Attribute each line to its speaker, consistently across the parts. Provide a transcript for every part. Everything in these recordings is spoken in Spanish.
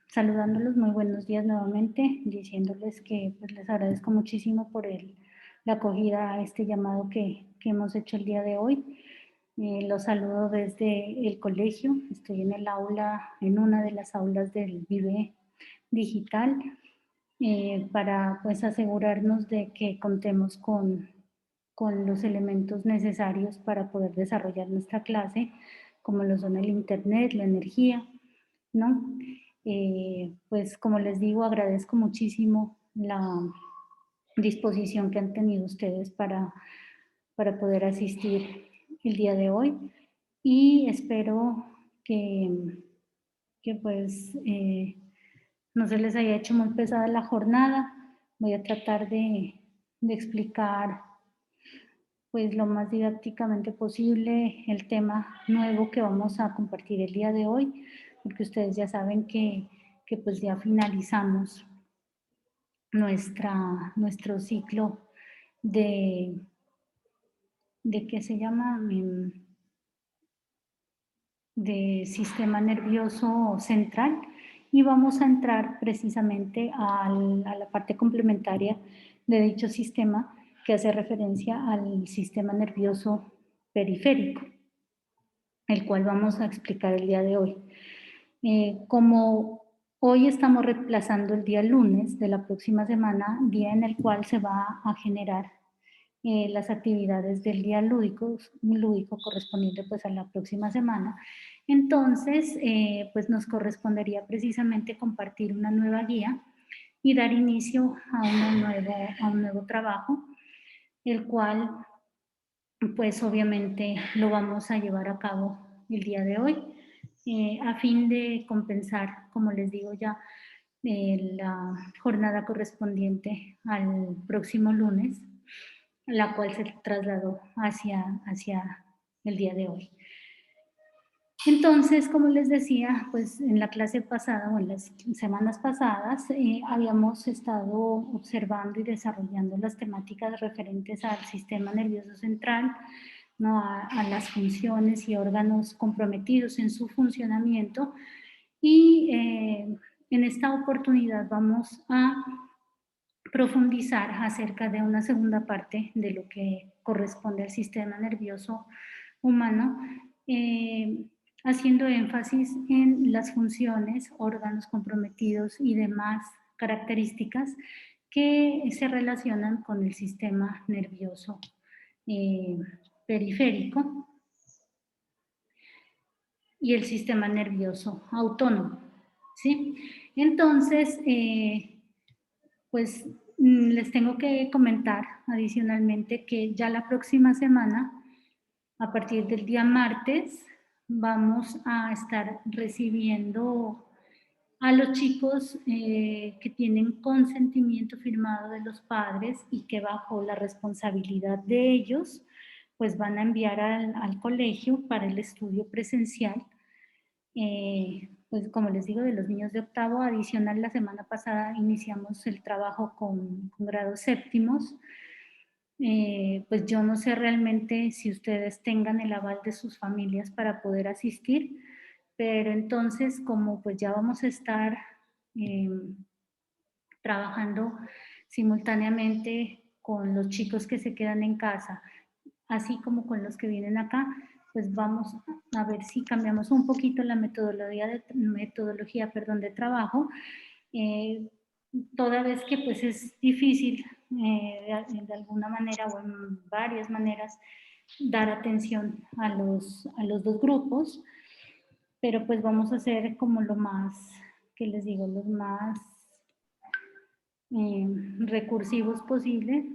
Speaker 1: Saludándolos, muy buenos días nuevamente, diciéndoles que pues, les agradezco muchísimo por la acogida a este llamado que hemos hecho el día de hoy. Los saludo desde el colegio, estoy en el aula, en una de las aulas del Vive Digital, para pues asegurarnos de que contemos con los elementos necesarios para poder desarrollar nuestra clase, como lo son el internet, la energía, ¿no? Pues como les digo, agradezco muchísimo la disposición que han tenido ustedes para poder asistir el día de hoy y espero que pues no se les haya hecho muy pesada la jornada. Voy a tratar de explicar pues lo más didácticamente posible el tema nuevo que vamos a compartir el día de hoy, porque ustedes ya saben que pues ya finalizamos nuestro ciclo de, de ¿qué se llama? De sistema nervioso central y vamos a entrar precisamente a la parte complementaria de dicho sistema que hace referencia al sistema nervioso periférico, el cual vamos a explicar el día de hoy. Como hoy estamos reemplazando el día lunes de la próxima semana, día en el cual se va a generar las actividades del día lúdico correspondiente pues a la próxima semana. Entonces, pues nos correspondería precisamente compartir una nueva guía y dar inicio a un nuevo trabajo, el cual pues obviamente lo vamos a llevar a cabo el día de hoy, a fin de compensar, como les digo ya, la jornada correspondiente al próximo lunes, la cual se trasladó hacia el día de hoy. Entonces, como les decía, pues en la clase pasada o en las semanas pasadas habíamos estado observando y desarrollando las temáticas referentes al sistema nervioso central, ¿no? a las funciones y órganos comprometidos en su funcionamiento y en esta oportunidad vamos a profundizar acerca de una segunda parte de lo que corresponde al sistema nervioso humano, haciendo énfasis en las funciones, órganos comprometidos y demás características que se relacionan con el sistema nervioso eh, periférico y el sistema nervioso autónomo. ¿Sí? Entonces, pues les tengo que comentar adicionalmente que ya la próxima semana, a partir del día martes, vamos a estar recibiendo a los chicos que tienen consentimiento firmado de los padres y que bajo la responsabilidad de ellos, pues van a enviar al colegio para el estudio presencial. Pues como les digo, de los niños de octavo, adicional la semana pasada iniciamos el trabajo con grados séptimos. Pues yo no sé realmente si ustedes tengan el aval de sus familias para poder asistir, pero entonces como pues ya vamos a estar eh, trabajando simultáneamente con los chicos que se quedan en casa, así como con los que vienen acá, pues vamos a ver si cambiamos un poquito la metodología de trabajo, eh, toda vez que pues es difícil de alguna manera o en varias maneras dar atención a los dos grupos, pero pues vamos a hacer como lo más, que les digo, los más recursivos posible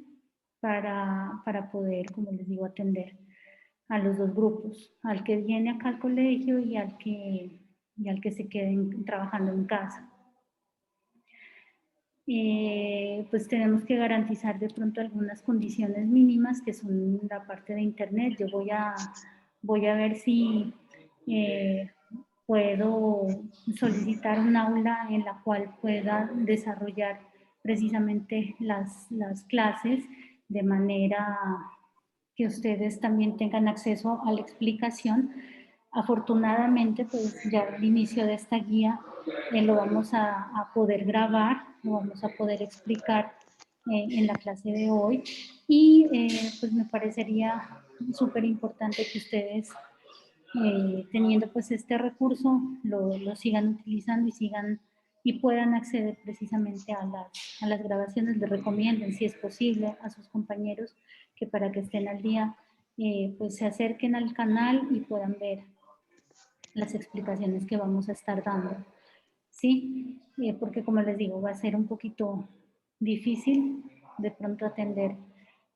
Speaker 1: para poder, como les digo, atender a los dos grupos, al que viene acá al colegio y al que se queden trabajando en casa. Pues tenemos que garantizar de pronto algunas condiciones mínimas que son la parte de internet. Yo voy a ver si puedo solicitar un aula en la cual pueda desarrollar precisamente las clases de manera que ustedes también tengan acceso a la explicación. Afortunadamente, pues ya al inicio de esta guía lo vamos a poder grabar, lo vamos a poder explicar en la clase de hoy y pues me parecería súper importante que ustedes teniendo pues este recurso lo sigan utilizando y sigan y puedan acceder precisamente a las grabaciones, les recomienden si es posible a sus compañeros que para que estén al día pues se acerquen al canal y puedan ver las explicaciones que vamos a estar dando. ¿Sí? Porque como les digo, va a ser un poquito difícil de pronto atender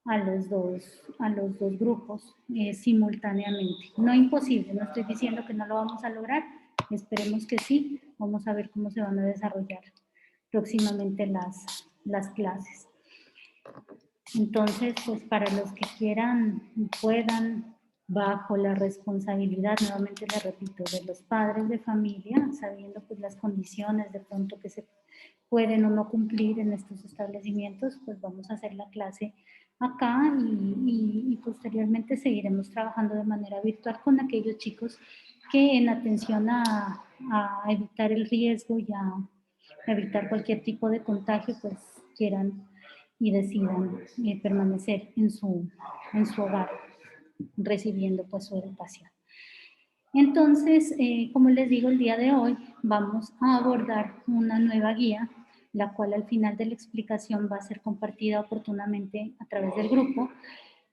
Speaker 1: a los dos grupos simultáneamente. No imposible, no estoy diciendo que no lo vamos a lograr, esperemos que sí, vamos a ver cómo se van a desarrollar próximamente las clases. Entonces, pues para los que quieran y puedan, bajo la responsabilidad, nuevamente le repito, de los padres de familia, sabiendo pues las condiciones de pronto que se pueden o no cumplir en estos establecimientos, pues vamos a hacer la clase acá y posteriormente seguiremos trabajando de manera virtual con aquellos chicos que en atención a evitar el riesgo y a evitar cualquier tipo de contagio, pues quieran y decidan permanecer en su hogar, recibiendo pues su educación. Entonces, como les digo, el día de hoy vamos a abordar una nueva guía, la cual al final de la explicación va a ser compartida oportunamente a través del grupo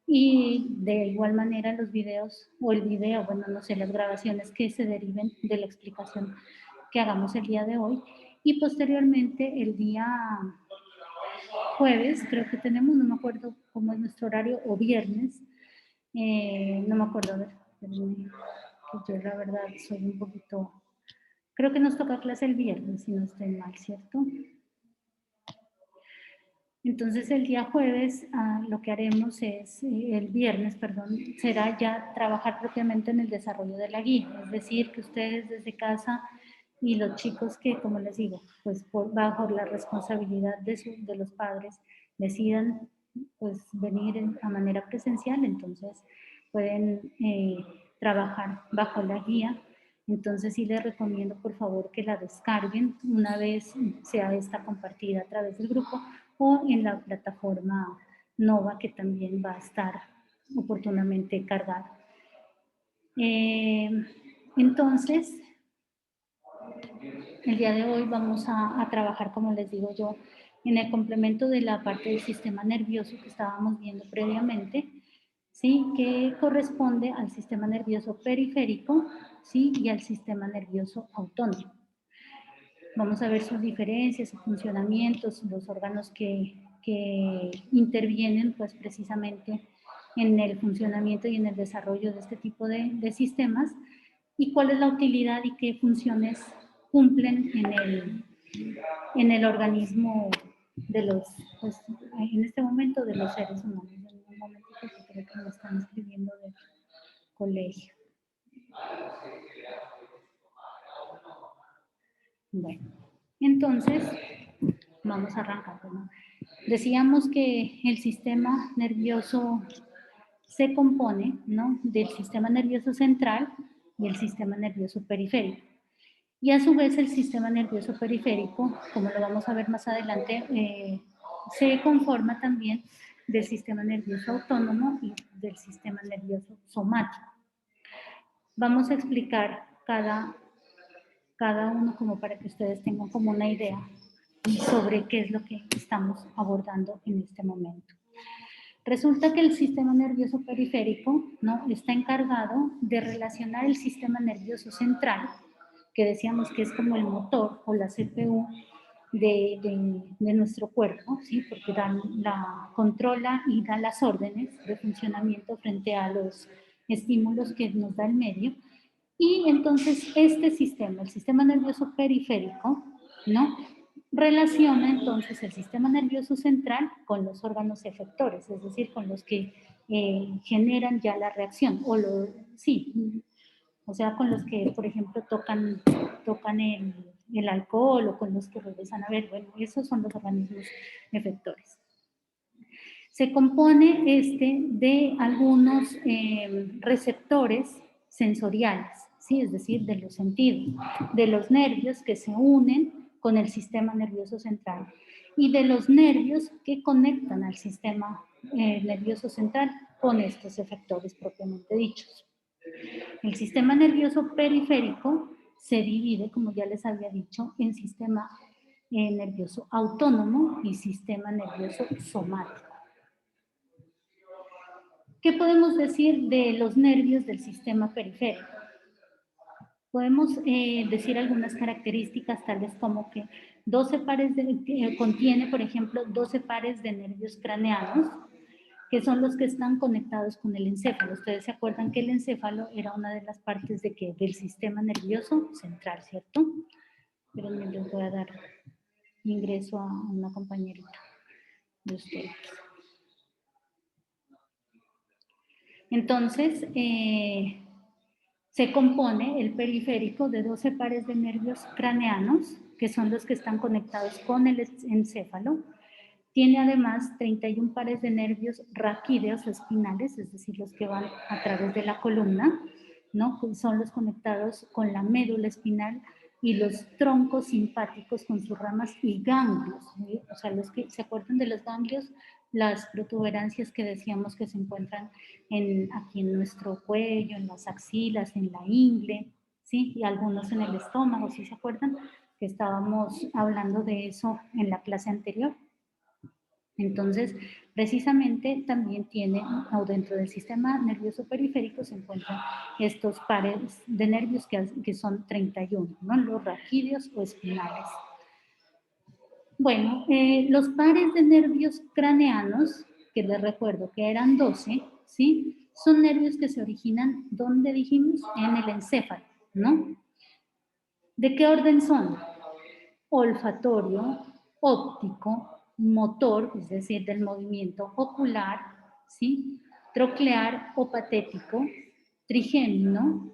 Speaker 1: y de igual manera los videos o el video, bueno, no sé, las grabaciones que se deriven de la explicación que hagamos el día de hoy y posteriormente el día jueves, creo que tenemos, no me acuerdo cómo es nuestro horario, o viernes, no me acuerdo, a ver, que yo la verdad soy un poquito, creo que nos toca clase el viernes, si no estoy mal, ¿cierto? Entonces el día jueves lo que haremos es, el viernes, perdón, será ya trabajar propiamente en el desarrollo de la guía, es decir, que ustedes desde casa y los chicos que, como les digo, pues bajo la responsabilidad de los padres decidan pues venir a manera presencial, entonces pueden trabajar bajo la guía. Entonces sí les recomiendo por favor que la descarguen una vez sea esta compartida a través del grupo o en la plataforma Nova que también va a estar oportunamente cargada. Entonces, el día de hoy vamos a trabajar, como les digo yo, en el complemento de la parte del sistema nervioso que estábamos viendo previamente, ¿sí? Que corresponde al sistema nervioso periférico, ¿sí? Y al sistema nervioso autónomo. Vamos a ver sus diferencias, sus funcionamientos, los órganos que intervienen pues precisamente en el funcionamiento y en el desarrollo de este tipo de sistemas y cuál es la utilidad y qué funciones cumplen en el organismo de los, pues, en este momento de los seres humanos. En un momentito que creo que me están escribiendo del colegio. Bueno, entonces vamos a arrancar. ¿No? Decíamos que el sistema nervioso se compone, ¿no? Del sistema nervioso central y el sistema nervioso periférico. Y a su vez el sistema nervioso periférico, como lo vamos a ver más adelante, se conforma también del sistema nervioso autónomo y del sistema nervioso somático. Vamos a explicar cada uno como para que ustedes tengan como una idea sobre qué es lo que estamos abordando en este momento. Resulta que el sistema nervioso periférico, ¿no? Está encargado de relacionar el sistema nervioso central, que decíamos que es como el motor o la CPU de nuestro cuerpo, ¿sí? Porque controla y da las órdenes de funcionamiento frente a los estímulos que nos da el medio. Y entonces este sistema, el sistema nervioso periférico, ¿no? Relaciona entonces el sistema nervioso central con los órganos efectores, es decir, con los que generan ya la reacción, sí, o sea, con los que, por ejemplo, tocan el alcohol o con los que regresan a ver, bueno, esos son los organismos efectores. Se compone de algunos receptores sensoriales, ¿sí? Es decir, de los sentidos, de los nervios que se unen con el sistema nervioso central y de los nervios que conectan al sistema nervioso central con estos efectores propiamente dichos. El sistema nervioso periférico se divide, como ya les había dicho, en sistema nervioso autónomo y sistema nervioso somático. ¿Qué podemos decir de los nervios del sistema periférico? Podemos decir algunas características, tal vez como que 12 pares contiene, por ejemplo, 12 pares de nervios craneanos, que son los que están conectados con el encéfalo. Ustedes se acuerdan que el encéfalo era una de las partes del sistema nervioso central, ¿cierto? Pero les voy a dar ingreso a una compañerita de ustedes. Entonces, se compone el periférico de 12 pares de nervios craneanos, que son los que están conectados con el encéfalo. Tiene además 31 pares de nervios raquídeos o espinales, es decir, los que van a través de la columna, ¿no? Son los conectados con la médula espinal y los troncos simpáticos con sus ramas y ganglios, ¿sí? O sea, los que se acuerdan de los ganglios, las protuberancias que decíamos que se encuentran aquí en nuestro cuello, en las axilas, en la ingle, ¿sí? Y algunos en el estómago, ¿sí se acuerdan? Que estábamos hablando de eso en la clase anterior. Entonces, precisamente también tiene, o dentro del sistema nervioso periférico se encuentran estos pares de nervios que son 31, ¿no? Los raquídeos o espinales. Bueno, los pares de nervios craneanos, que les recuerdo que eran 12, ¿sí? Son nervios que se originan, ¿dónde dijimos? En el encéfalo, ¿no? ¿De qué orden son? Olfatorio, óptico, motor, es decir, del movimiento ocular, ¿sí? Troclear o patético, trigémino,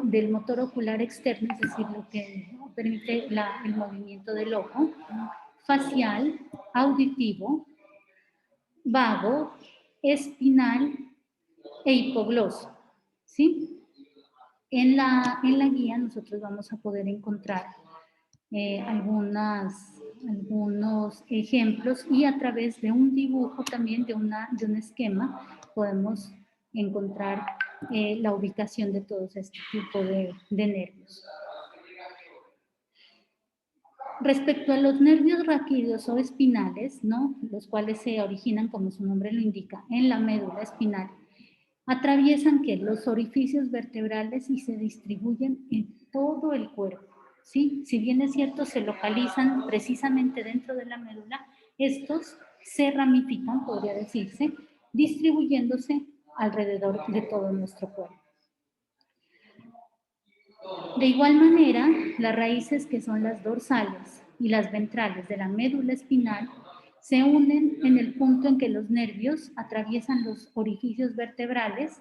Speaker 1: del motor ocular externo, es decir, lo que permite el movimiento del ojo, facial, auditivo, vago, espinal e hipogloso, ¿sí? En la guía nosotros vamos a poder encontrar algunos ejemplos y a través de un dibujo también, de un esquema, podemos encontrar la ubicación de todos este tipo de nervios. Respecto a los nervios raquídeos o espinales, ¿no? Los cuales se originan, como su nombre lo indica, en la médula espinal, atraviesan ¿qué? Los orificios vertebrales y se distribuyen en todo el cuerpo. ¿Sí? Si bien es cierto, se localizan precisamente dentro de la médula, estos se ramifican, podría decirse, distribuyéndose alrededor de todo nuestro cuerpo. De igual manera, las raíces que son las dorsales y las ventrales de la médula espinal se unen en el punto en que los nervios atraviesan los orificios vertebrales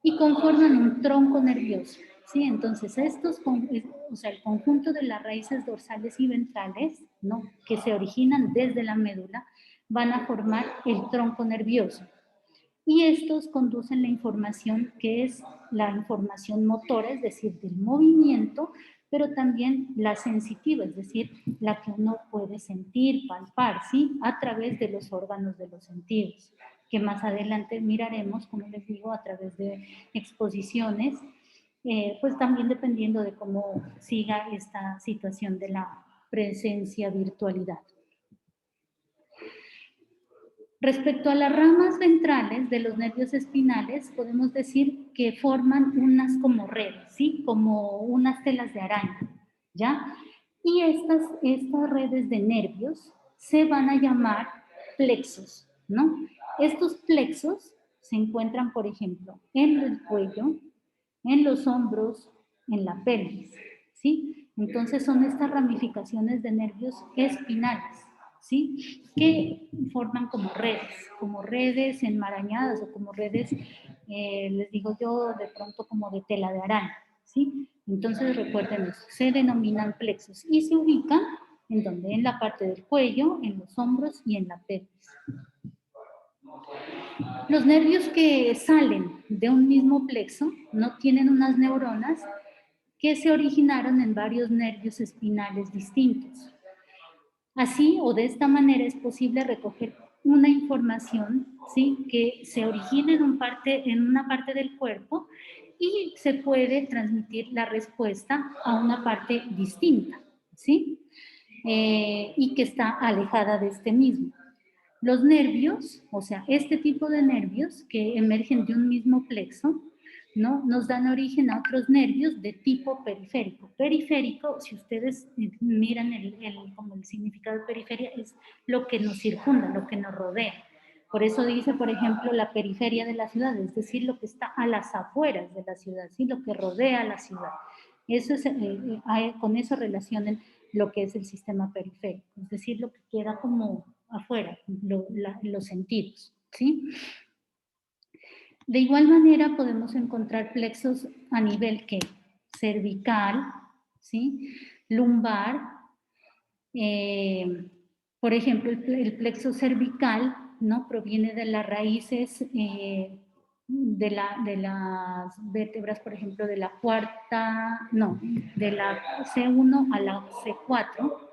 Speaker 1: y conforman un tronco nervioso. ¿Sí? Entonces, el conjunto de las raíces dorsales y ventrales, ¿no? Que se originan desde la médula, van a formar el tronco nervioso. Y estos conducen la información que es la información motora, es decir, del movimiento, pero también la sensitiva, es decir, la que uno puede sentir, palpar, ¿sí? A través de los órganos de los sentidos, que más adelante miraremos, como les digo, a través de exposiciones, pues también dependiendo de cómo siga esta situación de la presencia virtualidad. Respecto a las ramas ventrales de los nervios espinales, podemos decir que forman unas como redes, ¿sí? Como unas telas de araña, ¿ya? Y estas redes de nervios se van a llamar plexos, ¿no? Estos plexos se encuentran, por ejemplo, en el cuello, en los hombros, en la pelvis, ¿sí? Entonces son estas ramificaciones de nervios espinales, ¿sí? Que forman como redes enmarañadas o como redes, les digo yo, de pronto como de tela de araña, ¿sí? Entonces recuerden eso, se denominan plexos y se ubican en donde, en la parte del cuello, en los hombros y en la pelvis. Los nervios que salen de un mismo plexo no tienen unas neuronas que se originaron en varios nervios espinales distintos. Así o de esta manera es posible recoger una información, ¿sí?, que se origina en una parte del cuerpo y se puede transmitir la respuesta a una parte distinta, ¿sí? Y que está alejada de este mismo. Los nervios, o sea, este tipo de nervios que emergen de un mismo plexo, ¿no?, nos dan origen a otros nervios de tipo periférico. Periférico, si ustedes miran como el significado de periferia, es lo que nos circunda, lo que nos rodea. Por eso dice, por ejemplo, la periferia de la ciudad, es decir, lo que está a las afueras de la ciudad, ¿sí?, lo que rodea la ciudad. Eso es, con eso relacionan lo que es el sistema periférico, es decir, lo que queda como afuera, los sentidos, ¿sí? De igual manera podemos encontrar plexos a nivel que cervical, ¿sí?, lumbar. Por ejemplo, el plexo cervical, ¿no?, proviene de las raíces de las vértebras, por ejemplo, de la C1 a la C4,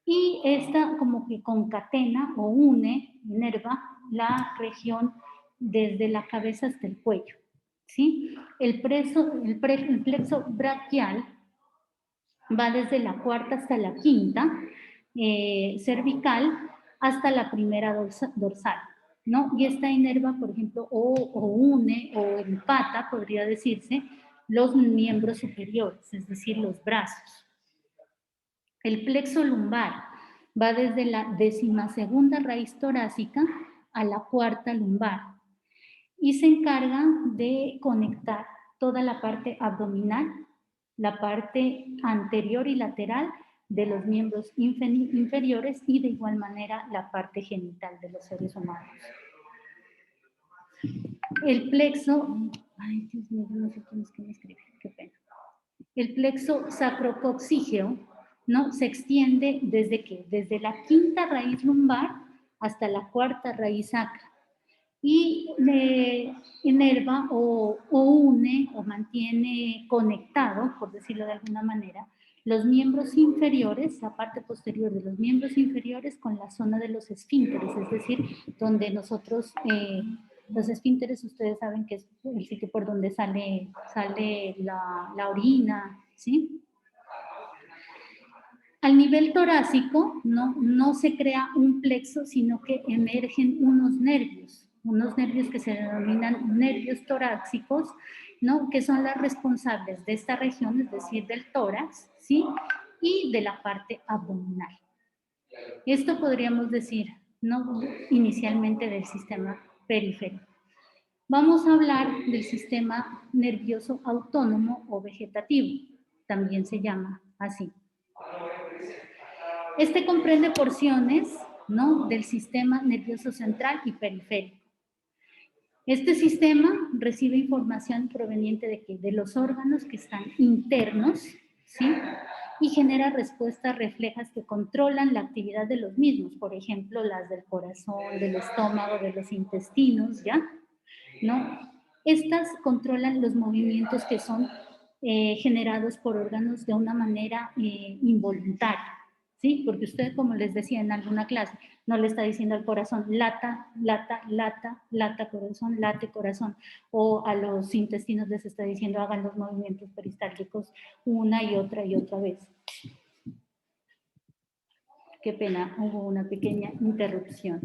Speaker 1: y esta como que concatena o inerva la región desde la cabeza hasta el cuello, ¿sí? El plexo braquial va desde la cuarta hasta la quinta cervical hasta la primera dorsal, ¿no? Y esta inerva, por ejemplo, o une o empata, podría decirse, los miembros superiores, es decir, los brazos. El plexo lumbar va desde la 12ª raíz torácica a la 4ª lumbar y se encarga de conectar toda la parte abdominal, la parte anterior y lateral de los miembros inferiores y de igual manera la parte genital de los seres humanos. El plexo, ay Dios mío, no sé quién es que me escribe, qué pena. El plexo sacrococcígeo, ¿no?, se extiende desde la 5ª raíz lumbar hasta la 4ª raíz sacra y inerva o une o mantiene conectado, por decirlo de alguna manera, los miembros inferiores, la parte posterior de los miembros inferiores con la zona de los esfínteres, es decir, donde nosotros, los esfínteres ustedes saben que es el sitio por donde sale la orina, ¿sí? Al nivel torácico no se crea un plexo, sino que emergen unos nervios que se denominan nervios torácicos, ¿no?, que son las responsables de esta región, es decir, del tórax, ¿sí?, y de la parte abdominal. Esto podríamos decir, ¿no?, inicialmente del sistema periférico. Vamos a hablar del sistema nervioso autónomo o vegetativo, también se llama así. Este comprende porciones, ¿no?, del sistema nervioso central y periférico. Este sistema recibe información proveniente de los órganos que están internos, ¿sí?, y genera respuestas reflejas que controlan la actividad de los mismos, por ejemplo, las del corazón, del estómago, de los intestinos, ¿ya?, ¿no? Estas controlan los movimientos que son generados por órganos de una manera involuntaria, ¿sí? Porque usted, como les decía en alguna clase, no le está diciendo al corazón, lata, lata, lata, lata, corazón, late, corazón. O a los intestinos les está diciendo, hagan los movimientos peristálticos una y otra vez. Qué pena, hubo una pequeña interrupción.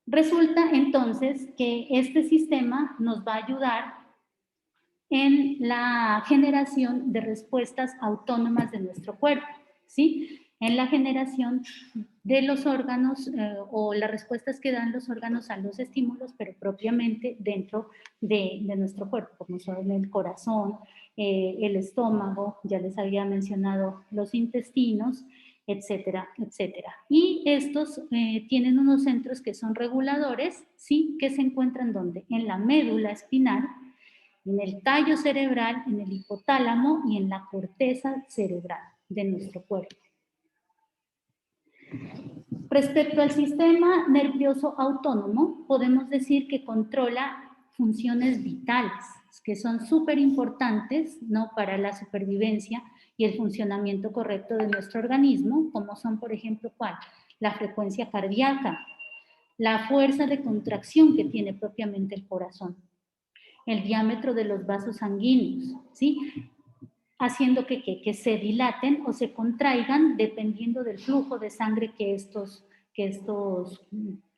Speaker 1: Resulta entonces que este sistema nos va a ayudar en la generación de respuestas autónomas de nuestro cuerpo, ¿sí? En la generación de los órganos o las respuestas que dan los órganos a los estímulos, pero propiamente dentro de nuestro cuerpo, como son el corazón, el estómago, ya les había mencionado los intestinos, etcétera, etcétera. Y estos tienen unos centros que son reguladores, ¿sí?, que se encuentran ¿dónde? En la médula espinal, en el tallo cerebral, en el hipotálamo y en la corteza cerebral de nuestro cuerpo. Respecto al sistema nervioso autónomo, podemos decir que controla funciones vitales, que son súper importantes, ¿no?, para la supervivencia y el funcionamiento correcto de nuestro organismo, como son, por ejemplo, ¿cuál? La frecuencia cardíaca, la fuerza de contracción que tiene propiamente el corazón, el diámetro de los vasos sanguíneos, ¿sí?, haciendo que se dilaten o se contraigan dependiendo del flujo de sangre que estos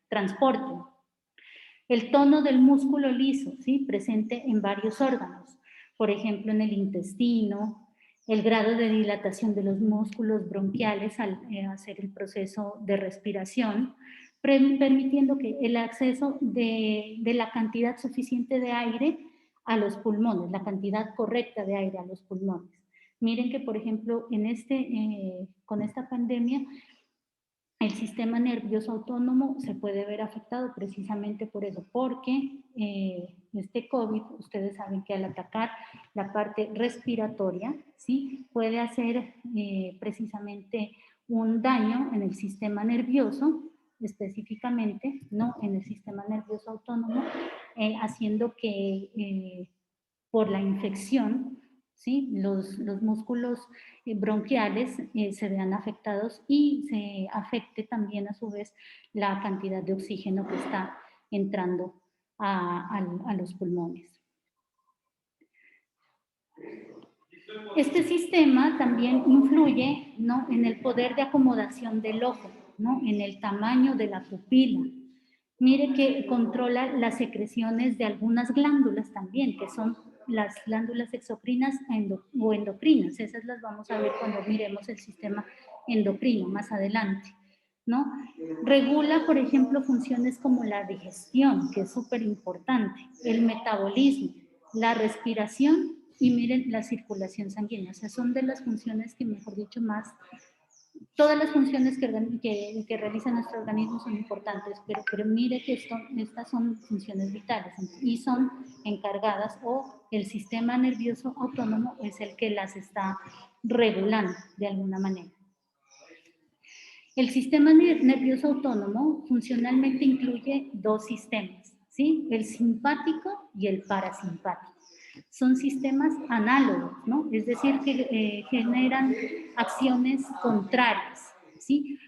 Speaker 1: transporten. El tono del músculo liso, ¿sí?, presente en varios órganos, por ejemplo, en el intestino, el grado de dilatación de los músculos bronquiales al hacer el proceso de respiración, permitiendo que el acceso de la cantidad suficiente de aire a los pulmones, la cantidad correcta de aire a los pulmones. Miren que, por ejemplo, con esta pandemia, el sistema nervioso autónomo se puede ver afectado precisamente por eso, porque este COVID, ustedes saben que al atacar la parte respiratoria, ¿sí?, puede hacer precisamente un daño en el sistema nervioso, específicamente, no en el sistema nervioso autónomo, haciendo que por la infección, ¿sí?, los músculos bronquiales se vean afectados y se afecte también a su vez la cantidad de oxígeno que está entrando a los pulmones. Este sistema también influye, ¿no?, en el poder de acomodación del ojo, ¿no?, en el tamaño de la pupila. Mire que controla las secreciones de algunas glándulas también, que son las glándulas exocrinas o endocrinas. Esas las vamos a ver cuando miremos el sistema endocrino más adelante, ¿no? Regula, por ejemplo, funciones como la digestión, que es súper importante, el metabolismo, la respiración y miren la circulación sanguínea. O sea, son de las funciones que, mejor dicho, más... Todas las funciones que realiza nuestro organismo son importantes, pero mire que estas son funciones vitales y son encargadas, o el sistema nervioso autónomo es el que las está regulando de alguna manera. El sistema nervioso autónomo funcionalmente incluye dos sistemas, ¿sí?, el simpático y el parasimpático. Son sistemas análogos, ¿no?, es decir, que generan acciones contrarias, ¿sí?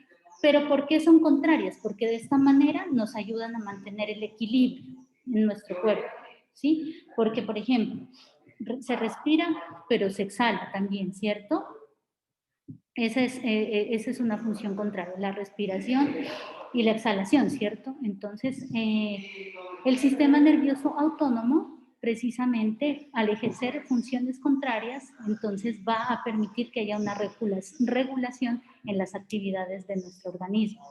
Speaker 1: ¿Pero por qué son contrarias? Porque de esta manera nos ayudan a mantener el equilibrio en nuestro cuerpo, ¿sí? Porque, por ejemplo, se respira, pero se exhala también, ¿cierto? Esa es una función contraria, la respiración y la exhalación, ¿cierto? Entonces, el sistema nervioso autónomo, precisamente al ejercer funciones contrarias, entonces va a permitir que haya una regulación en las actividades de nuestro organismo.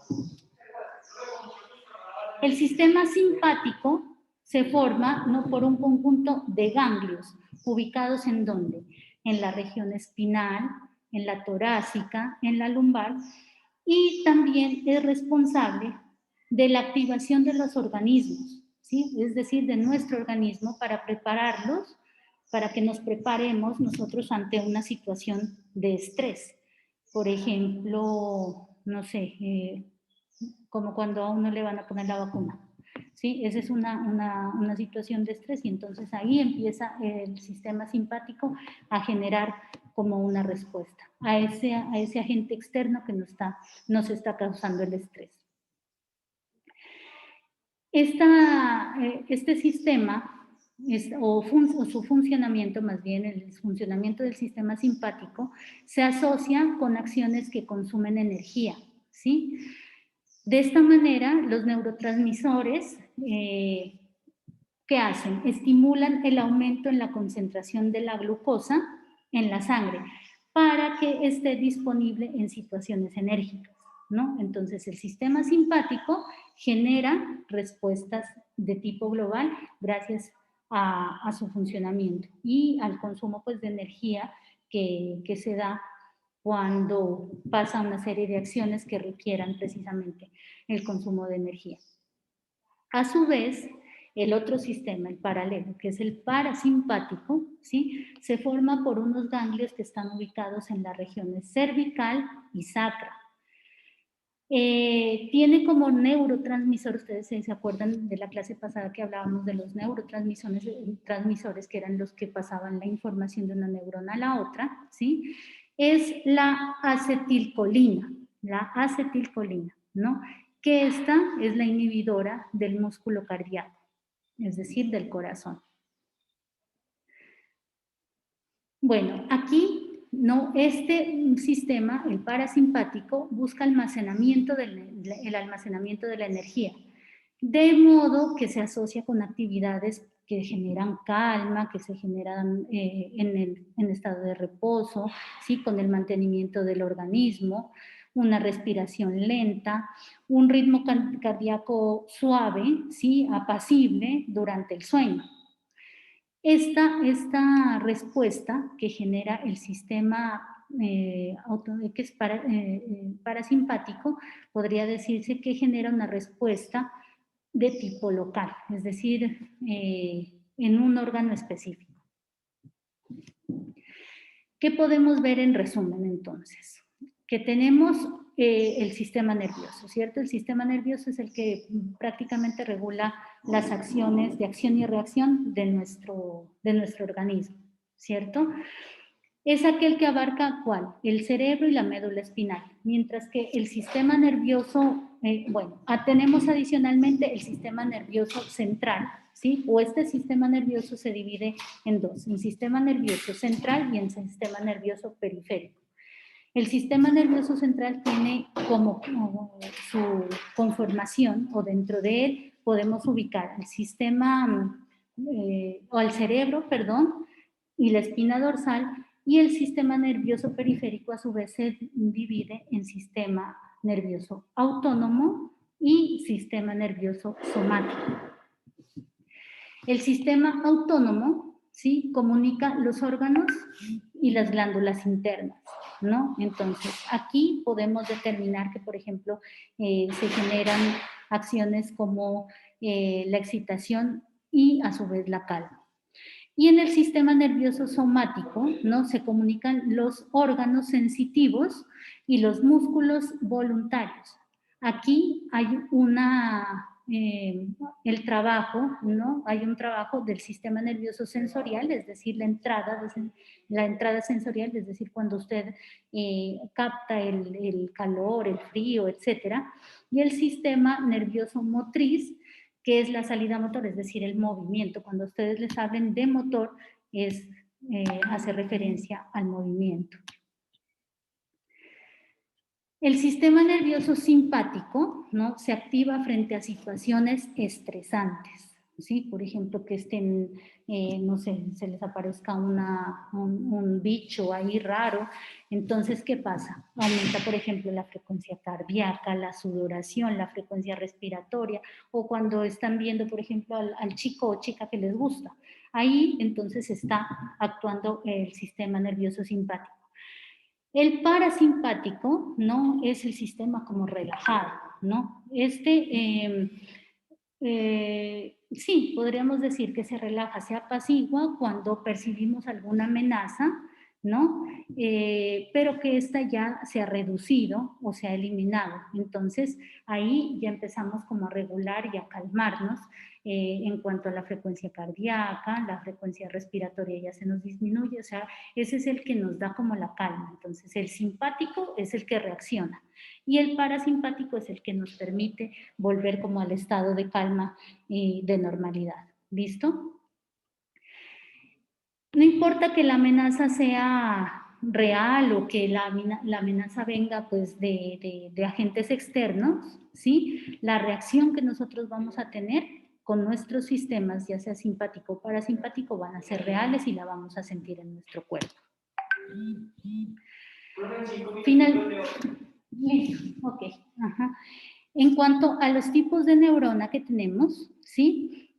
Speaker 1: El sistema simpático se forma, ¿no?, por un conjunto de ganglios, ubicados ¿en dónde? En la región espinal, en la torácica, en la lumbar, y también es responsable de la activación de los organismos, ¿sí?, es decir, de nuestro organismo, para prepararlos, para que nos preparemos nosotros ante una situación de estrés. Por ejemplo, no sé, como cuando a uno le van a poner la vacuna, ¿sí? Esa es una situación de estrés, y entonces ahí empieza el sistema simpático a generar como una respuesta a ese agente externo que nos está causando el estrés. Este sistema, o su funcionamiento, más bien el funcionamiento del sistema simpático, se asocia con acciones que consumen energía, ¿sí? De esta manera, los neurotransmisores, ¿qué hacen? Estimulan el aumento en la concentración de la glucosa en la sangre para que esté disponible en situaciones enérgicas, ¿no? Entonces, el sistema simpático genera respuestas de tipo global gracias a su funcionamiento y al consumo, pues, de energía que se da cuando pasa una serie de acciones que requieran precisamente el consumo de energía. A su vez, el otro sistema, el paralelo, que es el parasimpático, ¿sí?, se forma por unos ganglios que están ubicados en las regiones cervical y sacra. Tiene como neurotransmisor, ustedes se acuerdan de la clase pasada que hablábamos de los neurotransmisores transmisores, que eran los que pasaban la información de una neurona a la otra, ¿sí? Es la acetilcolina, ¿no? Que esta es la inhibidora del músculo cardíaco, es decir, del corazón. Bueno, aquí no, este sistema, el parasimpático, busca almacenamiento el almacenamiento de la energía, de modo que se asocia con actividades que generan calma, que se generan en estado de reposo, ¿sí? Con el mantenimiento del organismo, una respiración lenta, un ritmo cardíaco suave, ¿sí? Apacible durante el sueño. Esta respuesta que genera el sistema que es parasimpático, podría decirse que genera una respuesta de tipo local, es decir, en un órgano específico. ¿Qué podemos ver en resumen entonces? Que tenemos el sistema nervioso, ¿cierto? El sistema nervioso es el que prácticamente regula las acciones de acción y reacción de nuestro organismo, ¿cierto? Es aquel que abarca ¿cuál? El cerebro y la médula espinal, mientras que el sistema nervioso, tenemos adicionalmente el sistema nervioso central, ¿sí? O este sistema nervioso se divide en dos, en sistema nervioso central y en sistema nervioso periférico. El sistema nervioso central tiene como su conformación, o dentro de él podemos ubicar el sistema, o al cerebro, perdón, y la espina dorsal, y el sistema nervioso periférico a su vez se divide en sistema nervioso autónomo y sistema nervioso somático. El sistema autónomo, ¿sí? Comunica los órganos y las glándulas internas, ¿no? Entonces, aquí podemos determinar que, por ejemplo, se generan acciones como la excitación y a su vez la calma. Y en el sistema nervioso somático, ¿no? Se comunican los órganos sensitivos y los músculos voluntarios. Aquí hay el trabajo, ¿no? Hay un trabajo del sistema nervioso sensorial, es decir, la entrada sensorial, es decir, cuando usted capta el calor, el frío, etcétera, y el sistema nervioso motriz, que es la salida motor, es decir, el movimiento. Cuando ustedes les hablen de motor, hace referencia al movimiento. El sistema nervioso simpático, ¿no? Se activa frente a situaciones estresantes, ¿sí? Por ejemplo, que estén, no sé, se les aparezca un bicho ahí raro. Entonces, ¿qué pasa? Aumenta, por ejemplo, la frecuencia cardíaca, la sudoración, la frecuencia respiratoria, o cuando están viendo, por ejemplo, al chico o chica que les gusta. Ahí, entonces, está actuando el sistema nervioso simpático. El parasimpático, ¿no? Es el sistema como relajado, ¿no? Sí, podríamos decir que se relaja, se apacigua cuando percibimos alguna amenaza, ¿no? Pero que esta ya se ha reducido o se ha eliminado. Entonces, ahí ya empezamos como a regular y a calmarnos en cuanto a la frecuencia cardíaca, la frecuencia respiratoria ya se nos disminuye, o sea, ese es el que nos da como la calma. Entonces, el simpático es el que reacciona y el parasimpático es el que nos permite volver como al estado de calma y de normalidad. ¿Listo? No importa que la amenaza sea real o que la amenaza venga pues de agentes externos, ¿sí? La reacción que nosotros vamos a tener con nuestros sistemas, ya sea simpático o parasimpático, van a ser reales y la vamos a sentir en nuestro cuerpo. Ok. Ajá. En cuanto a los tipos de neurona que tenemos, ¿sí?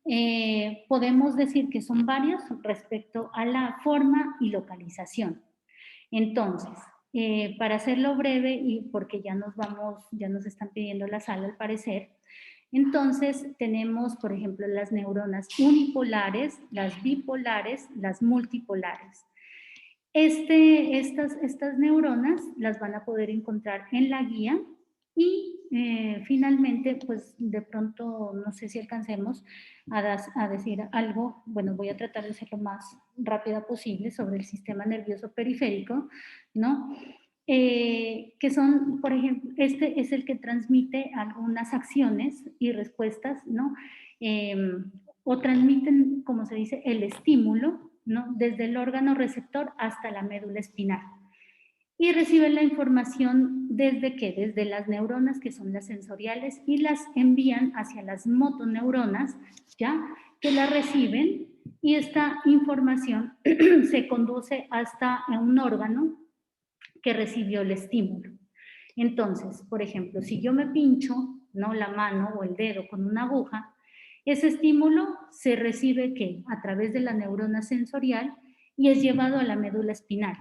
Speaker 1: Podemos decir que son varios respecto a la forma y localización. Entonces, para hacerlo breve y porque ya nos están pidiendo la sala al parecer, entonces tenemos, por ejemplo, las neuronas unipolares, las bipolares, las multipolares. Estas neuronas las van a poder encontrar en la guía Y finalmente, pues de pronto, no sé si alcancemos a decir algo, bueno, voy a tratar de ser lo más rápida posible sobre el sistema nervioso periférico, ¿no? Que son, por ejemplo, este es el que transmite algunas acciones y respuestas, ¿no? O transmiten, como se dice, el estímulo, ¿no? Desde el órgano receptor hasta la médula espinal. Y reciben la información desde ¿qué? Desde las neuronas, que son las sensoriales, y las envían hacia las motoneuronas, ¿ya? Que la reciben, y esta información se conduce hasta un órgano que recibió el estímulo. Entonces, por ejemplo, si yo me pincho, ¿no? La mano o el dedo con una aguja, ese estímulo se recibe ¿qué? A través de la neurona sensorial y es llevado a la médula espinal,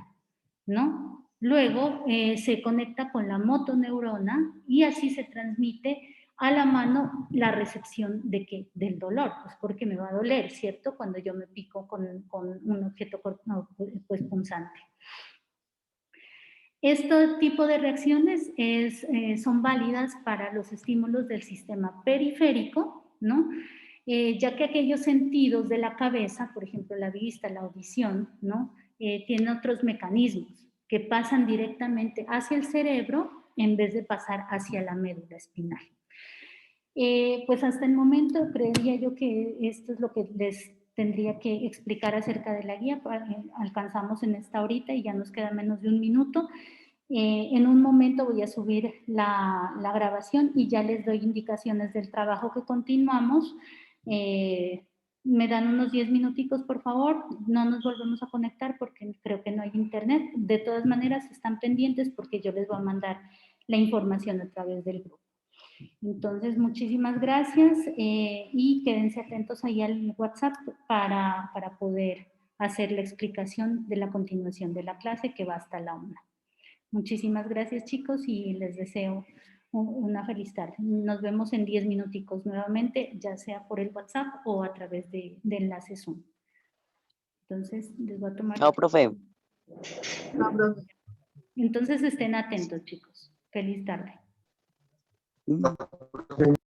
Speaker 1: ¿no? Luego se conecta con la motoneurona y así se transmite a la mano la recepción de ¿qué? Del dolor, pues porque me va a doler, ¿cierto? Cuando yo me pico con un objeto pues, punzante. Este tipo de reacciones son válidas para los estímulos del sistema periférico, ¿no? Ya que aquellos sentidos de la cabeza, por ejemplo, la vista, la audición, ¿no? Tienen otros mecanismos que pasan directamente hacia el cerebro en vez de pasar hacia la médula espinal. Pues hasta el momento creería yo que esto es lo que les tendría que explicar acerca de la guía. Alcanzamos en esta horita y ya nos queda menos de un minuto. En un momento voy a subir la grabación y ya les doy indicaciones del trabajo que continuamos. Me dan unos 10 minuticos, por favor. No nos volvemos a conectar porque creo que no hay internet. De todas maneras, están pendientes porque yo les voy a mandar la información a través del grupo. Entonces, muchísimas gracias y quédense atentos ahí al WhatsApp para poder hacer la explicación de la continuación de la clase que va hasta la 1. Muchísimas gracias, chicos, y les deseo una feliz tarde. Nos vemos en 10 minuticos nuevamente, ya sea por el WhatsApp o a través de enlace Zoom. Entonces, les voy a tomar...
Speaker 2: Chao, profe.
Speaker 1: Entonces, estén atentos, chicos. Feliz tarde.